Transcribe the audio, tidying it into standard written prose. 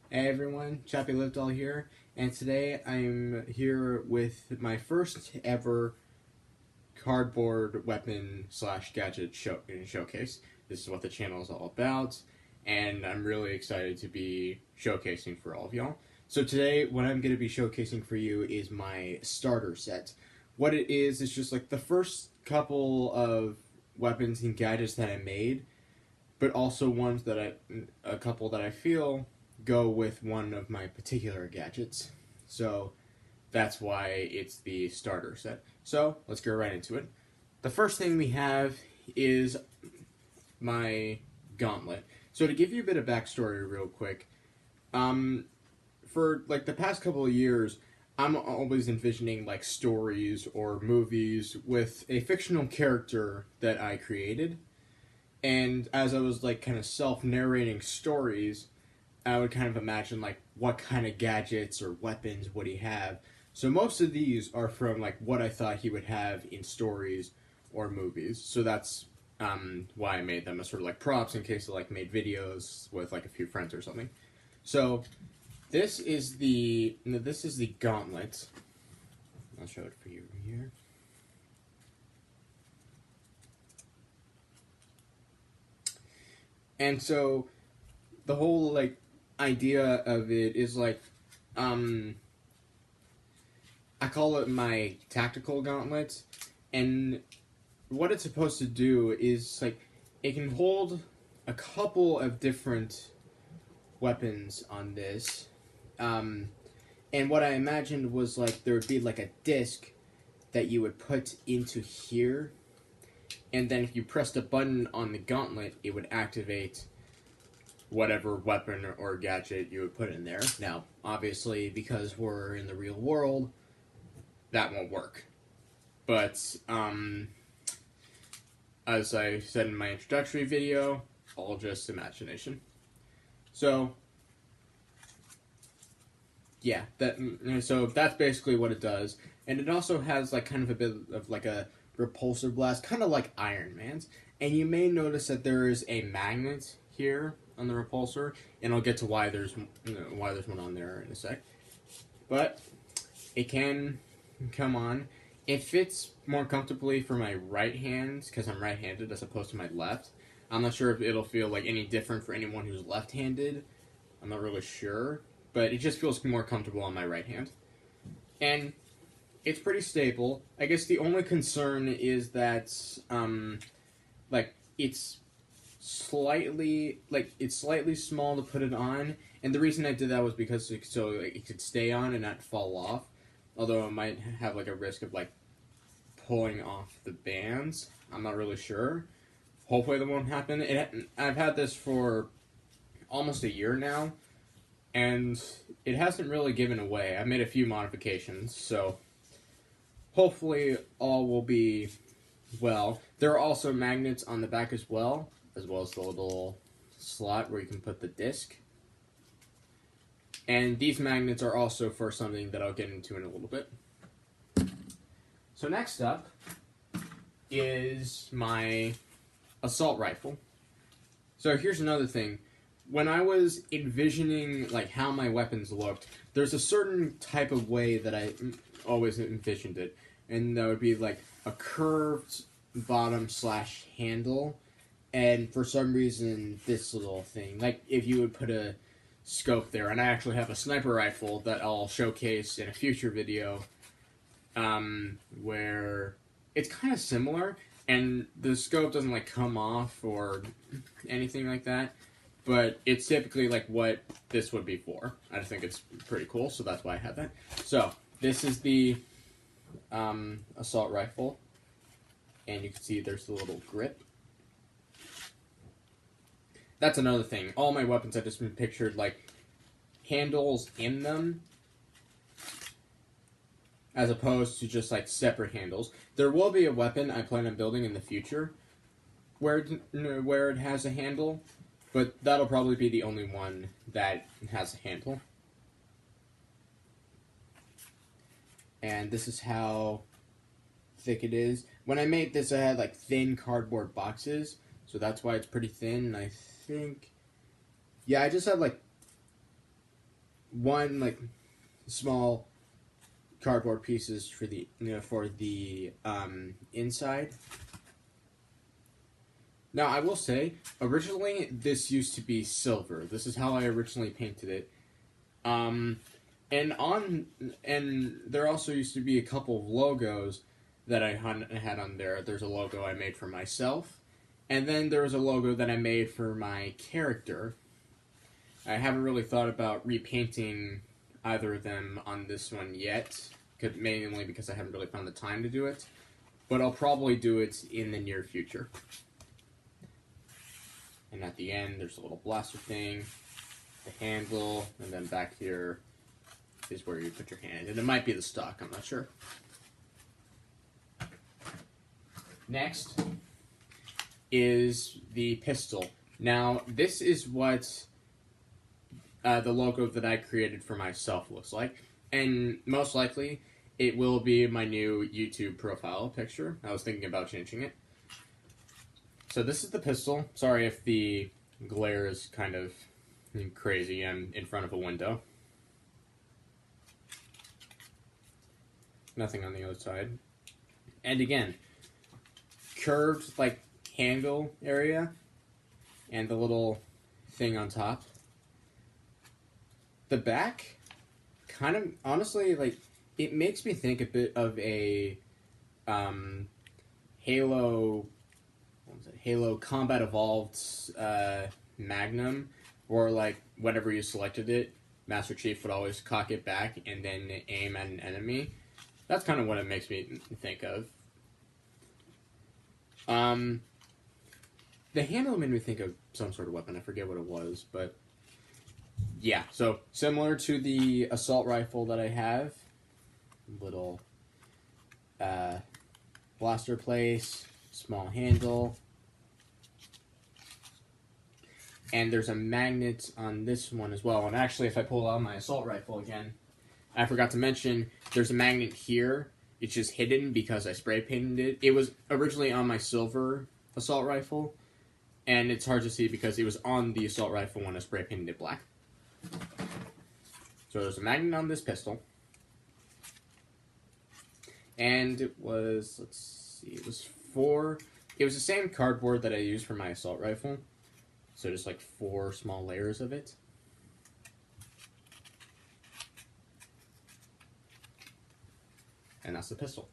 Hey everyone, Chappy Livedall here, and today I'm here with my first ever cardboard weapon slash gadget showcase. This is what the channel is all about, and I'm really excited to be showcasing for all of y'all. So today, what I'm going to be showcasing for you is my starter set. What it is just like the first couple of weapons and gadgets that I made, but also a couple that I feel go with one of my particular gadgets. So that's why it's the starter set. So let's go right into it. The first thing we have is my Gauntlet. So to give you a bit of backstory real quick, for like the past couple of years, I'm always envisioning like stories or movies with a fictional character that I created. And as I was like kind of self-narrating stories, I would kind of imagine like what kind of gadgets or weapons would he have. So most of these are from like what I thought he would have in stories or movies. So that's why I made them as sort of like props in case I like made videos with like a few friends or something. So this is the Gauntlet. I'll show it for you here. And so the whole like idea of it is like I call it my tactical gauntlet, and what it's supposed to do is like it can hold a couple of different weapons on this. And what I imagined was like there would be like a disc that you would put into here, and then if you pressed a button on the gauntlet, it would activate whatever weapon or gadget you would put in there. Now, obviously, because we're in the real world, that won't work. But, as I said in my introductory video, all just imagination. So, yeah, so that's basically what it does. And it also has like kind of a bit of like a repulsor blast, kind of like Iron Man's. And you may notice that there is a magnet here on the repulsor, and I'll get to why there's one on there in a sec. But it can come on. It fits more comfortably for my right hand because I'm right-handed as opposed to my left. I'm not sure if it'll feel like any different for anyone who's left-handed. I'm not really sure, but it just feels more comfortable on my right hand. And it's pretty stable. I guess the only concern is that like it's slightly small to put it on, and the reason I did that was because so like, it could stay on and not fall off. Although it might have like a risk of like pulling off the bands. I'm not really sure. Hopefully that won't happen. I've had this for almost a year now, and it hasn't really given away. I made a few modifications, so hopefully all will be well. There are also magnets on the back as well as the little slot where you can put the disc. And these magnets are also for something that I'll get into in a little bit. So next up is my assault rifle. So here's another thing. When I was envisioning like how my weapons looked, there's a certain type of way that I always envisioned it, and that would be like a curved bottom slash handle, and for some reason this little thing, like if you would put a scope there, and I actually have a sniper rifle that I'll showcase in a future video, where it's kind of similar, and the scope doesn't like come off or anything like that, but it's typically like what this would be for. I just think it's pretty cool, so that's why I have that. So this is the assault rifle, and you can see there's the little grip. That's another thing. All my weapons have just been pictured like handles in them, as opposed to just like separate handles. There will be a weapon I plan on building in the future where it has a handle, but that'll probably be the only one that has a handle. And this is how thick it is. When I made this, I had like thin cardboard boxes, so that's why it's pretty thin. And I think, yeah, I just had like one like small cardboard pieces for the inside. Now I will say, originally this used to be silver. This is how I originally painted it. And there also used to be a couple of logos that I had on there. There's a logo I made for myself, and then there was a logo that I made for my character. I haven't really thought about repainting either of them on this one yet, mainly because I haven't really found the time to do it. But I'll probably do it in the near future. And at the end, there's a little blaster thing, the handle, and then back here is where you put your hand. And it might be the stock, I'm not sure. Next is the pistol. Now, this is what the logo that I created for myself looks like. And most likely, it will be my new YouTube profile picture. I was thinking about changing it. So this is the pistol. Sorry if the glare is kind of crazy. I'm in front of a window. Nothing on the other side. And again, curved like handle area and the little thing on top. The back kind of, honestly, like, it makes me think a bit of a Halo Combat Evolved Magnum, or like whenever you selected it, Master Chief would always cock it back and then aim at an enemy. That's kind of what it makes me think of. The handle made me think of some sort of weapon. I forget what it was, but yeah. So similar to the assault rifle that I have, little blaster place, small handle. And there's a magnet on this one as well. And actually, if I pull out my assault rifle again, I forgot to mention, there's a magnet here. It's just hidden because I spray painted it. It was originally on my silver assault rifle, and it's hard to see because it was on the assault rifle when I spray painted it black. So there's a magnet on this pistol. And it was, let's see, it was the same cardboard that I used for my assault rifle. So just like 4 small layers of it. And that's the pistol.